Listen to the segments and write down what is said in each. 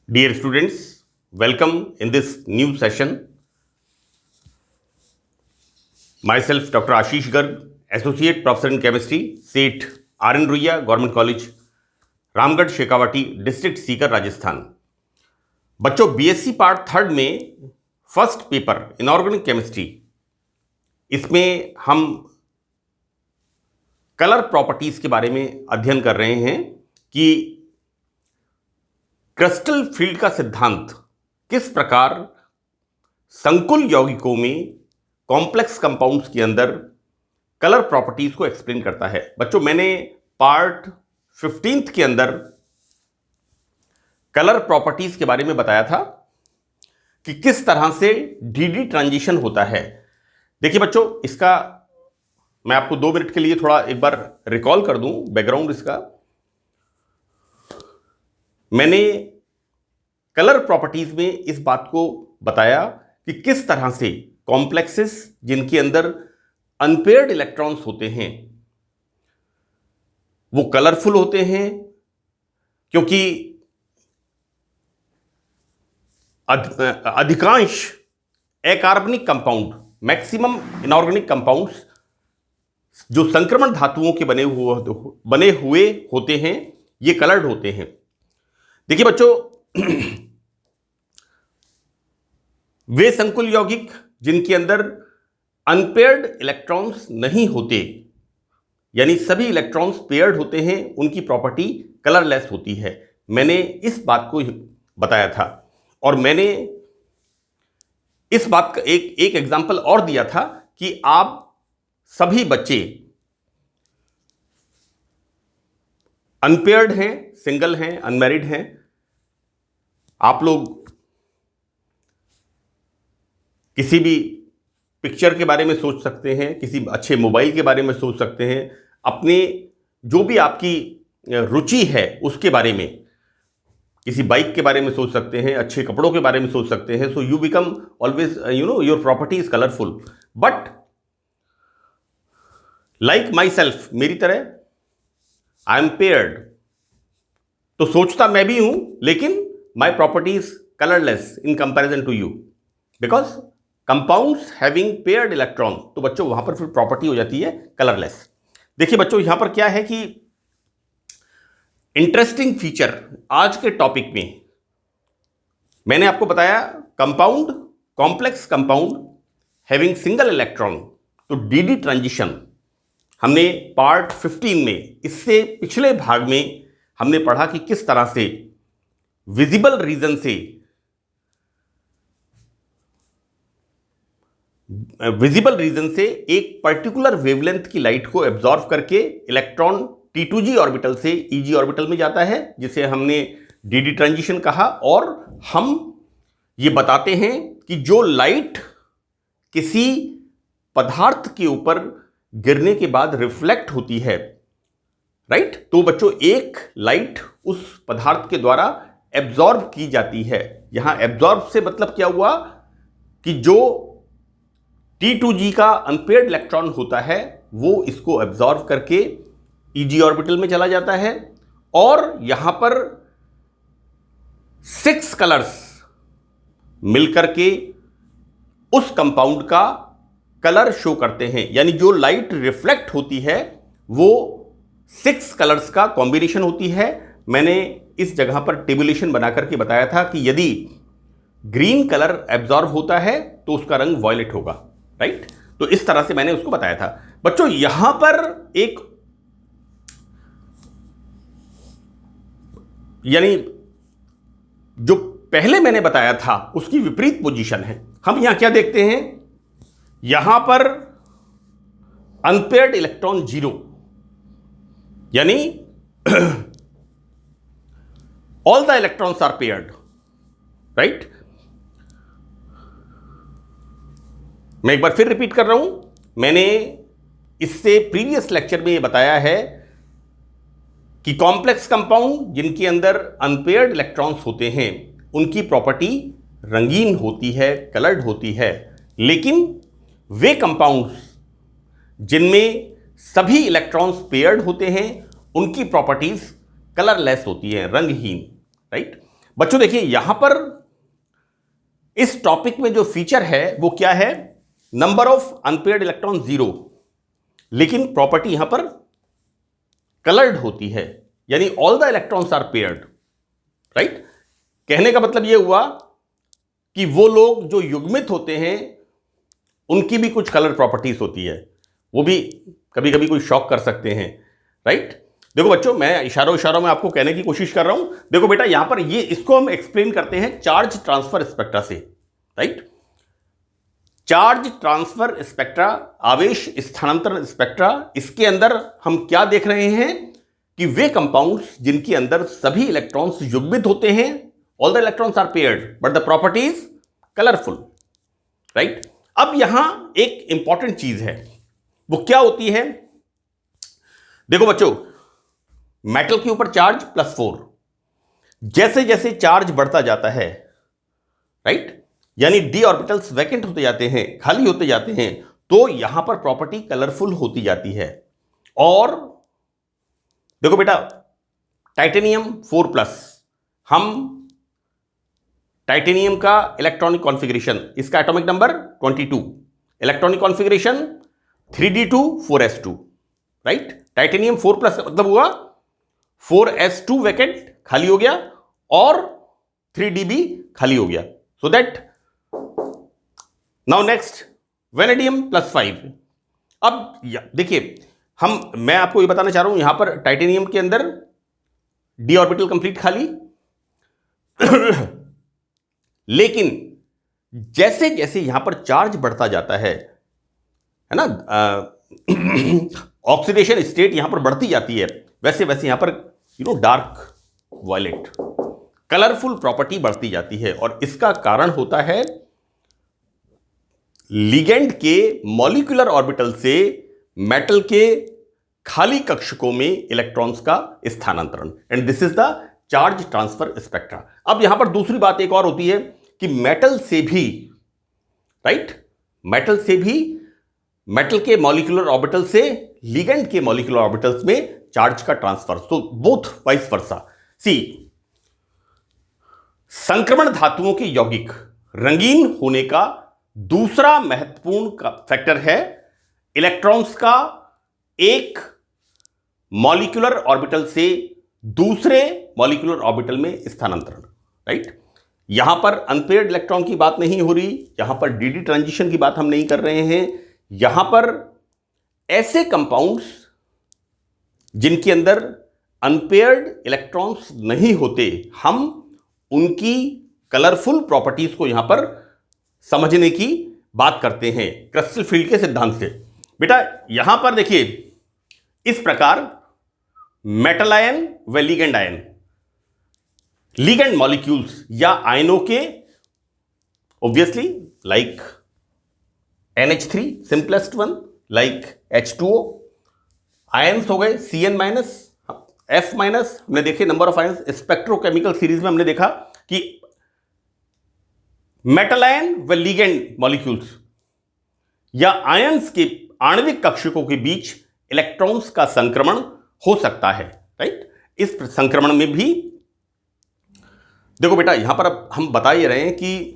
Dear students, welcome in this new session. Myself, Dr. Ashish Garg, Associate Professor in Chemistry, SEET, R.N. Ruia, Government College, Ramgarh Shekhawati, district Sikar, Rajasthan. बच्चों, BSc part third में first paper inorganic chemistry, इसमें हम colour properties के बारे में अध्ययन कर रहे हैं कि क्रिस्टल फील्ड का सिद्धांत किस प्रकार संकुल यौगिकों में कॉम्प्लेक्स कंपाउंड्स के अंदर कलर प्रॉपर्टीज को एक्सप्लेन करता है। बच्चों, मैंने पार्ट 15 के अंदर कलर प्रॉपर्टीज के बारे में बताया था कि किस तरह से डीडी ट्रांजिशन होता है। देखिए बच्चों, इसका मैं आपको 2 मिनट के लिए थोड़ा एक बार रिकॉल कर दूं बैकग्राउंड इसका। मैंने कलर प्रॉपर्टीज में इस बात को बताया कि किस तरह से कॉम्प्लेक्सेस जिनके अंदर अनपेयर्ड इलेक्ट्रॉन्स होते हैं वो कलरफुल होते हैं, क्योंकि अधिकांश अकार्बनिक कंपाउंड, मैक्सिमम इनऑर्गेनिक कंपाउंड्स जो संक्रमण धातुओं के बने हुए होते हैं, ये कलर्ड होते हैं। देखिए बच्चों, वे संकुल यौगिक जिनके अंदर अनपेयर्ड इलेक्ट्रॉन्स नहीं होते, यानी सभी इलेक्ट्रॉन्स पेयर्ड होते हैं, उनकी प्रॉपर्टी कलरलेस होती है। मैंने इस बात को बताया था और मैंने इस बात का एक एग्जांपल और दिया था कि आप सभी बच्चे अनपेयर्ड हैं, सिंगल हैं, अनमैरिड हैं। आप लोग किसी भी पिक्चर के बारे में सोच सकते हैं, किसी अच्छे मोबाइल के बारे में सोच सकते हैं, अपने जो भी आपकी रुचि है उसके बारे में, किसी बाइक के बारे में सोच सकते हैं, अच्छे कपड़ों के बारे में सोच सकते हैं। So you become always your property is colourful. But like my self, मेरी तरह आई एम पेयर्ड, तो सोचता मैं भी हूं, लेकिन my property is colourless in comparison to you, because compounds having paired electron. तो बच्चों वहां पर फिर प्रॉपर्टी हो जाती है कलरलेस। देखिए बच्चों, यहां पर क्या है कि इंटरेस्टिंग फीचर आज के टॉपिक में मैंने आपको बताया compound, complex compound having single electron. तो डीडी ट्रांजिशन हमने पार्ट 15 में, इससे पिछले भाग में हमने पढ़ा कि किस तरह से विजिबल रीजन से एक पर्टिकुलर वेवलेंथ की लाइट को एब्जॉर्व करके इलेक्ट्रॉन T2g ऑर्बिटल से EG ऑर्बिटल में जाता है, जिसे हमने डीडी ट्रांजिशन कहा। और हम ये बताते हैं कि जो लाइट किसी पदार्थ के ऊपर गिरने के बाद रिफ्लेक्ट होती है, राइट, तो बच्चों एक लाइट उस पदार्थ के द्वारा एब्जॉर्ब की जाती है। यहां एब्जॉर्ब से मतलब क्या हुआ कि जो T2g का अनपेयर्ड इलेक्ट्रॉन होता है वो इसको एब्जॉर्ब करके EG ऑर्बिटल में चला जाता है, और यहां पर 6 कलर्स मिलकर के उस कंपाउंड का कलर शो करते हैं। यानी जो लाइट रिफ्लेक्ट होती है वो 6 कलर्स का कॉम्बिनेशन होती है। मैंने इस जगह पर टेबुलेशन बना करके बताया था कि यदि ग्रीन कलर एब्जॉर्ब होता है तो उसका रंग वॉयलेट होगा, राइट। तो इस तरह से मैंने उसको बताया था। बच्चों, यहां पर एक, यानी जो पहले मैंने बताया था उसकी विपरीत पोजीशन है। हम यहां क्या देखते हैं, यहां पर अनपेयर्ड इलेक्ट्रॉन 0, यानी all the electrons are paired, right. मैं एक बार फिर रिपीट कर रहा हूं, मैंने इससे प्रीवियस लेक्चर में ये बताया है कि कॉम्प्लेक्स कंपाउंड जिनके अंदर अनपेयर्ड इलेक्ट्रॉन्स होते हैं उनकी प्रॉपर्टी रंगीन होती है, कलर्ड होती है। लेकिन वे कंपाउंड्स जिनमें सभी इलेक्ट्रॉन्स पेयर्ड होते हैं उनकी प्रॉपर्टीज कलरलेस होती है, रंगहीन, राइट। बच्चों देखिए यहां पर इस टॉपिक में जो फीचर है वो क्या है, नंबर ऑफ अनपेयर्ड इलेक्ट्रॉन 0, लेकिन प्रॉपर्टी यहां पर कलर्ड होती है, यानी all the electrons are paired, right. कहने का मतलब यह हुआ कि वो लोग जो युग्मित होते हैं उनकी भी कुछ कलर प्रॉपर्टीज होती है, वो भी कभी कभी कोई शॉक कर सकते हैं, राइट। देखो बच्चों, मैं इशारों में आपको कहने की कोशिश कर रहा हूं। देखो बेटा, यहां पर ये इसको हम एक्सप्लेन करते हैं चार्ज ट्रांसफर स्पेक्ट्रा से, राइट। चार्ज ट्रांसफर स्पेक्ट्रा, आवेश स्थानांतरण स्पेक्ट्रा, इसके अंदर हम क्या देख रहे हैं कि वे कंपाउंड्स जिनके अंदर सभी इलेक्ट्रॉन्स युग्मित होते हैं, all the electrons are paired but the property is colourful, right. अब यहां एक इंपॉर्टेंट चीज है, वो क्या होती है, देखो बच्चों, मेटल के ऊपर चार्ज +4, जैसे जैसे चार्ज बढ़ता जाता है, राइट, यानी डी ऑर्बिटल्स वैकेंट होते जाते हैं, खाली होते जाते हैं, तो यहां पर प्रॉपर्टी कलरफुल होती जाती है। और देखो बेटा, टाइटेनियम 4+, हम टाइटेनियम का इलेक्ट्रॉनिक कॉन्फ़िगरेशन, इसका atomic number 22, electronic configuration 3d2 4s2, right. Titanium 4+ का मतलब हुआ 4s2 वैकेंट खाली हो गया और 3db खाली हो गया। So that now next vanadium +5। अब देखिए, मैं आपको ये बताना चाह रहा हूं, यहां पर टाइटेनियम के अंदर डी ऑर्बिटल कंप्लीट खाली लेकिन जैसे जैसे यहां पर चार्ज बढ़ता जाता है ना, ऑक्सीडेशन स्टेट यहां पर बढ़ती जाती है, वैसे वैसे यहां पर डार्क वायलेट कलरफुल प्रॉपर्टी बढ़ती जाती है। और इसका कारण होता है लिगेंड के मॉलिक्यूलर ऑर्बिटल से मेटल के खाली कक्षकों में इलेक्ट्रॉन्स का स्थानांतरण, and this is the charge transfer spectra. अब यहां पर दूसरी बात एक और होती है कि मेटल से भी, राइट, मेटल के मॉलिक्यूलर ऑर्बिटल से लिगेंड के मॉलिक्यूलर ऑर्बिटल्स में चार्ज का ट्रांसफर, तो बोथ वाइस वर्सा। सी, संक्रमण धातुओं के यौगिक रंगीन होने का दूसरा महत्वपूर्ण फैक्टर है इलेक्ट्रॉन्स का एक मॉलिक्यूलर ऑर्बिटल से दूसरे मॉलिक्यूलर ऑर्बिटल में स्थानांतरण, राइट। यहां पर अनपेयर्ड इलेक्ट्रॉन की बात नहीं हो रही, यहां पर डी ट्रांजिशन की बात हम नहीं कर रहे हैं, यहां पर ऐसे कंपाउंड्स जिनके अंदर अनपेयर्ड इलेक्ट्रॉन्स नहीं होते, हम उनकी कलरफुल प्रॉपर्टीज को यहां पर समझने की बात करते हैं क्रिस्टल फील्ड के सिद्धांत से। बेटा यहां पर देखिए, इस प्रकार मेटल आयन व लिगेंड आयन, लिगेंड मॉलिक्यूल्स या आयनों के obviously like NH3 simplest one, like H2O, ions हो गए Cn-, F-, हमने देखे number of ions, spectrochemical series में हमने देखा कि मेटल आयन व लिगेंड मॉलिक्यूल्स या आयन्स के आणविक कक्षकों के बीच इलेक्ट्रॉन्स का संक्रमण हो सकता है, राइट। इस संक्रमण में भी देखो बेटा, यहां पर अब हम बता ही रहे हैं कि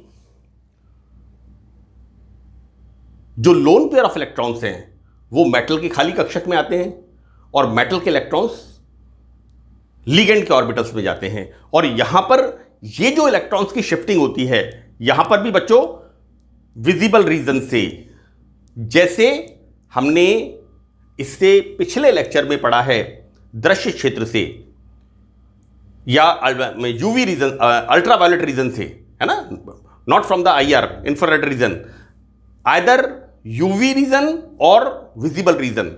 जो लोन पेयर ऑफ इलेक्ट्रॉन्स हैं वो मेटल के खाली कक्षक में आते हैं और मेटल के इलेक्ट्रॉन्स लिगेंड के ऑर्बिटल्स में जाते हैं। और यहां पर ये जो इलेक्ट्रॉन्स की शिफ्टिंग होती है, यहां पर भी बच्चों विजिबल रीजन से, जैसे हमने इससे पिछले लेक्चर में पढ़ा है दृश्य क्षेत्र से या यूवी रीजन, अल्ट्रावायलेट रीजन से, है ना, not from the IR infrared region, either UV region और विजिबल रीजन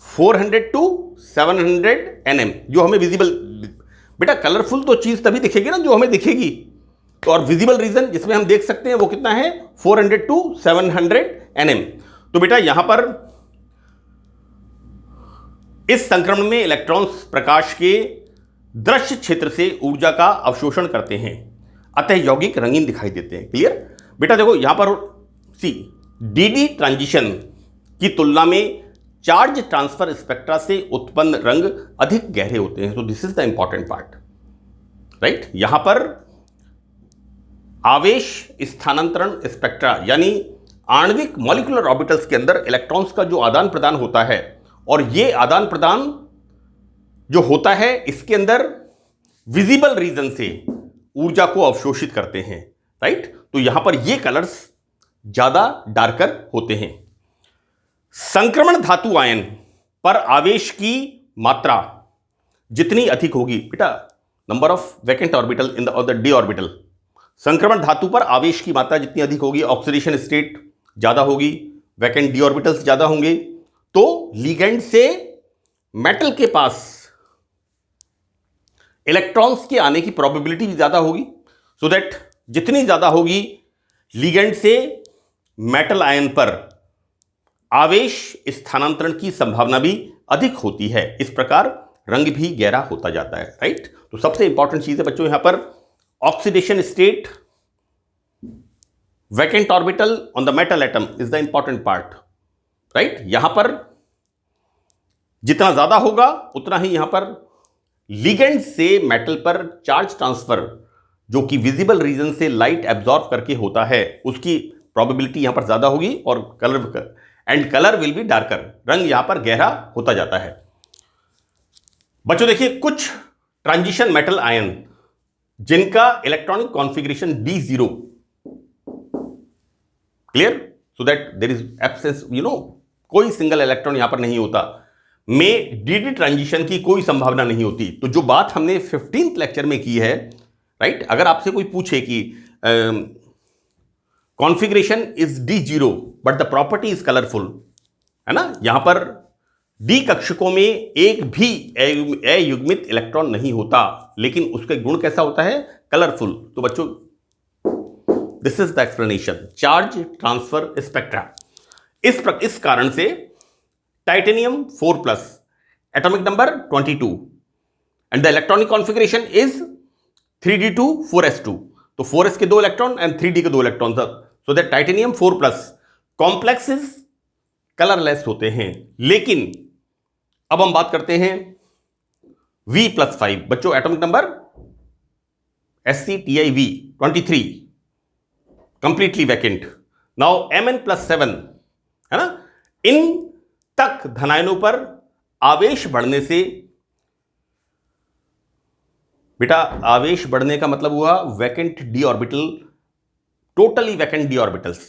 400 to 700 nm, जो हमें विजिबल, बेटा कलरफुल तो चीज तभी दिखेगी ना जो हमें दिखेगी, तो और विजिबल रीजन जिसमें हम देख सकते हैं वो कितना है 400 to 700 nm। तो बेटा यहां पर इस संक्रमण में इलेक्ट्रॉन्स प्रकाश के दृश्य क्षेत्र से ऊर्जा का अवशोषण करते हैं, अतः यौगिक रंगीन दिखाई देते हैं। क्लियर बेटा, देखो यहां पर सी डी ट्रांजिशन की तुलना में चार्ज ट्रांसफर स्पेक्ट्रा से उत्पन्न रंग अधिक गहरे होते हैं। तो this is the important part, right. यहां पर आवेश स्थानांतरण स्पेक्ट्रा, यानी आणविक मॉलिक्यूलर ऑर्बिटल्स के अंदर इलेक्ट्रॉन्स का जो आदान प्रदान होता है, और ये आदान प्रदान जो होता है इसके अंदर विजिबल रीजन से ऊर्जा को अवशोषित करते हैं, राइट। तो यहां पर ये कलर्स ज्यादा डार्कर होते हैं। संक्रमण धातु आयन पर आवेश की मात्रा जितनी अधिक होगी, बेटा number of vacant orbital in the D orbital, संक्रमण धातु पर आवेश की मात्रा जितनी अधिक होगी, ऑक्सीडेशन स्टेट ज्यादा होगी, वैकेंट डी ऑर्बिटल्स ज्यादा होंगे, तो लिगेंड से मेटल के पास इलेक्ट्रॉन्स के आने की प्रोबेबिलिटी भी ज्यादा होगी। सो दैट जितनी ज्यादा होगी, लिगेंड से मेटल आयन पर आवेश स्थानांतरण की संभावना भी अधिक होती है। इस प्रकार रंग भी गहरा होता जाता है, राइट। तो सबसे इंपॉर्टेंट चीज है बच्चों यहां पर oxidation state, vacant orbital on the metal atom is the important part, right. यहां पर जितना ज्यादा होगा उतना ही यहां पर लिगेंड से मेटल पर चार्ज ट्रांसफर, जो कि विजिबल रीजन से लाइट एब्जॉर्ब करके होता है, उसकी प्रोबेबिलिटी यहां पर ज्यादा होगी और कलर विल बी डार्कर, रंग यहां पर गहरा होता जाता है। बच्चों देखिए कुछ ट्रांजिशन मेटल आयन जिनका electronic configuration D0, clear, so that there is absence, कोई सिंगल इलेक्ट्रॉन यहां पर नहीं होता, में डी ट्रांजिशन की कोई संभावना नहीं होती। तो जो बात हमने 15th लेक्चर में की है, राइट, अगर आपसे कोई पूछे कि configuration is D0 but the property is colourful, है ना, यहां पर डी कक्षकों में एक भी अयुग्मित इलेक्ट्रॉन नहीं होता, लेकिन उसका गुण कैसा होता है, कलरफुल। तो बच्चों this is the explanation, charge transfer spectra. इस कारण से titanium 4+, atomic number 22, and the electronic configuration is 3d2 4s2, तो 4s के 2 इलेक्ट्रॉन एंड 3d के 2 electron, so that titanium 4+ complexes colourless होते हैं। लेकिन अब हम बात करते हैं V+5, बच्चों atomic number SCTiV 23, completely vacant. Now Mn+7, है ना, इन तक धनायनों पर आवेश बढ़ने से, बेटा आवेश बढ़ने का मतलब हुआ vacant D orbital, totally vacant D orbitals.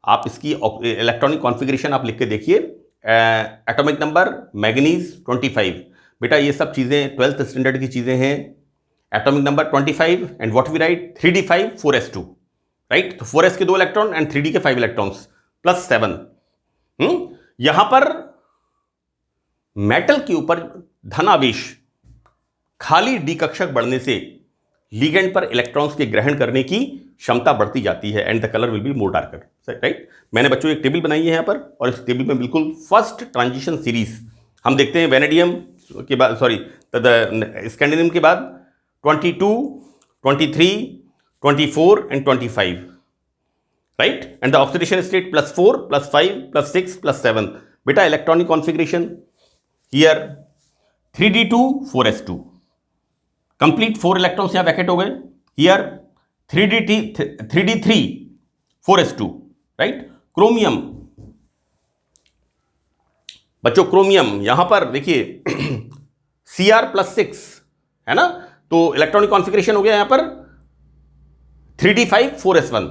आप इसकी इलेक्ट्रॉनिक कॉन्फ़िगरेशन आप लिख के देखिए, एटॉमिक नंबर मैग्नीज 25, बेटा ये सब चीजें 12th स्टैंडर्ड की चीजें हैं। Atomic number 25 and what we write 3d5 4s2, right. तो 4s के 2 इलेक्ट्रॉन एंड 3d के 5 इलेक्ट्रॉन्स +7। यहां पर मेटल के ऊपर धनावेश खाली डी कक्षक बढ़ने से लिगेंड पर इलेक्ट्रॉन्स के ग्रहण करने की क्षमता बढ़ती जाती है, and the colour will be more darker, right. मैंने बच्चों एक टेबल बनाई है यहाँ पर, और इस टेबल में बिल्कुल फर्स्ट ट्रांजिशन सीरीज हम देखते हैं। वेनेडियम के बाद, सॉरी, स्कैंडियम के बाद 22, 23, 24 and 25, right, and the oxidation state +4, +5, +6, +7। बेटा electronic configuration here 3d2 4s2, complete 4 electrons यहां वैकेट हो गए। Here 3d3 4s2, right. Chromium, बच्चों क्रोमियम यहां पर देखिए Cr+6, है ना, तो इलेक्ट्रॉनिक कॉन्फ़िगरेशन हो गया यहां पर 3d5 4s1,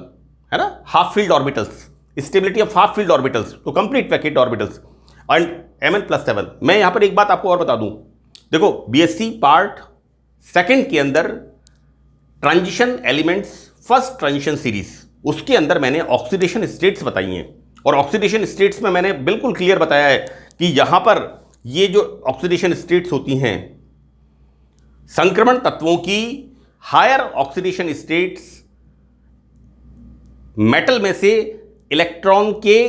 है ना, half filled orbitals, stability of half filled orbitals, तो complete vacant orbitals, and Mn+7। मैं यहां पर एक बात आपको और बता दूं, देखो बीएससी पार्ट सेकंड के अंदर transition elements, first transition series, उसके अंदर मैंने ऑक्सीडेशन स्टेट्स बताई हैं, और ऑक्सीडेशन स्टेट्स में मैंने बिल्कुल क्लियर बताया है कि यहां पर ये जो ऑक्सीडेशन स्टेट्स होती हैं, संक्रमण तत्वों की हायर ऑक्सीडेशन स्टेट्स मेटल में से इलेक्ट्रॉन के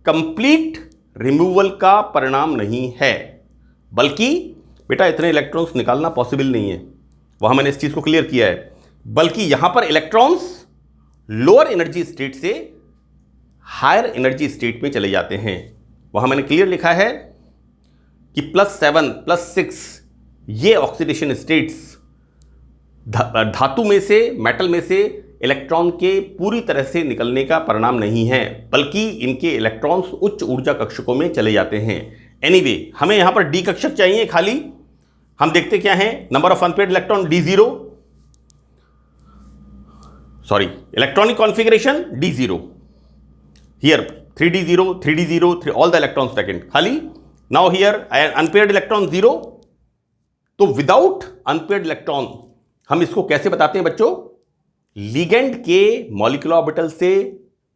कंप्लीट रिमूवल का परिणाम नहीं है, बल्कि बेटा इतने इलेक्ट्रॉन्स निकालना पॉसिबल नहीं है, वहां मैंने इस चीज को क्लियर किया है, बल्कि यहां पर इलेक्ट्रॉन्स लोअर एनर्जी स्टेट से हायर एनर्जी स्टेट में चले जाते हैं। वहां मैंने क्लियर लिखा है कि +7, +6 ये ऑक्सीडेशन स्टेट्स धातु में से, मेटल में से इलेक्ट्रॉन के पूरी तरह से निकलने का परिणाम नहीं है, बल्कि इनके इलेक्ट्रॉन्स उच्च ऊर्जा कक्षकों में चले जाते हैं। एनीवे, हमें यहां पर डी कक्षक चाहिए खाली। हम देखते क्या है, number of unpaired electron D0, sorry electronic configuration D0, here 3D0, 3D0, all the electrons vacant खाली। Now here unpaired electron 0। तो विदाउट अनपेयर्ड इलेक्ट्रॉन हम इसको कैसे बताते हैं बच्चों? लिगेंड के मॉलिक्यूलर ऑर्बिटल से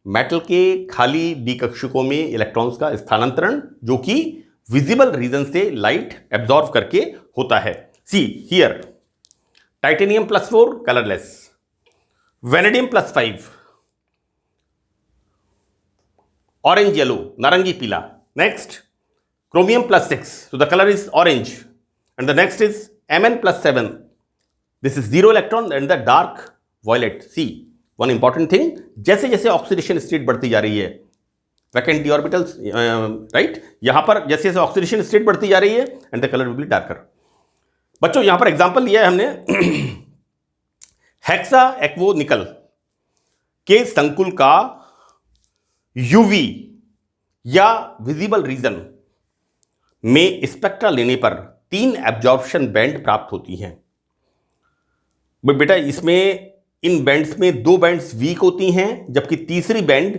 मेटल के खाली डी कक्षकों में इलेक्ट्रॉन्स का स्थानांतरण, जो कि विजिबल रीजन से लाइट एब्जॉर्ब करके होता है। See here titanium +4 colourless, vanadium +5 orange yellow, नारंगी पीला। Next chromium +6, so the color is orange, and the next is Mn +7, this is 0 electron and the dark violet। See one important thing, जैसे जैसे oxidation state बढ़ती जा रही है, vacant D orbitals, right, यहां पर जैसे जैसे ऑक्सीडेशन स्टेट बढ़ती जा रही है and the colour will be darker. बच्चों यहां पर एग्जांपल लिया है हमने हेक्सा एक्वो निकल के संकुल का यूवी या विजिबल रीजन में स्पेक्ट्रा लेने पर 3 एब्जॉर्प्शन बैंड प्राप्त होती हैं। बेटा इसमें इन बैंड्स में 2 बैंड्स वीक होती हैं, जबकि तीसरी बैंड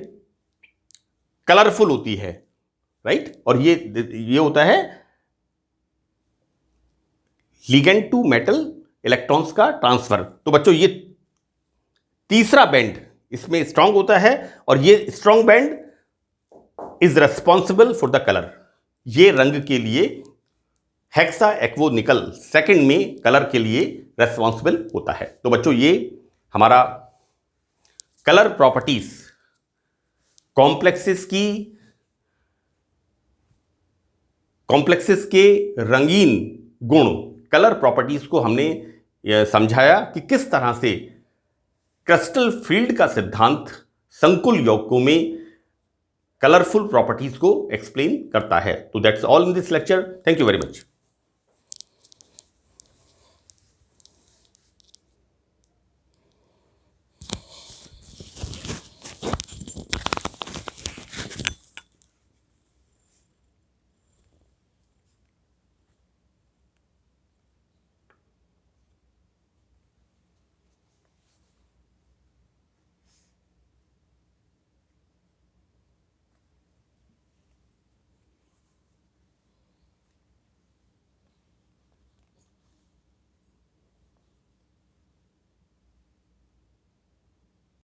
कलरफुल होती है, राइट। और ये होता है लिगेंड टू मेटल इलेक्ट्रॉन्स का ट्रांसफर। तो बच्चों ये तीसरा बैंड इसमें स्ट्रांग होता है और ये strong band is responsible for the colour. ये रंग के लिए हेक्सा एक्वो निकल सेकंड में कलर के लिए रेस्पॉन्सिबल होता है। तो बच्चों ये हमारा कलर प्रॉपर्टीज, कॉम्प्लेक्सेस के रंगीन गुण, कलर प्रॉपर्टीज को हमने समझाया कि किस तरह से क्रिस्टल फील्ड का सिद्धांत संकुल यौगिकों में कलरफुल प्रॉपर्टीज को एक्सप्लेन करता है। तो that's all in this lecture. Thank you very much.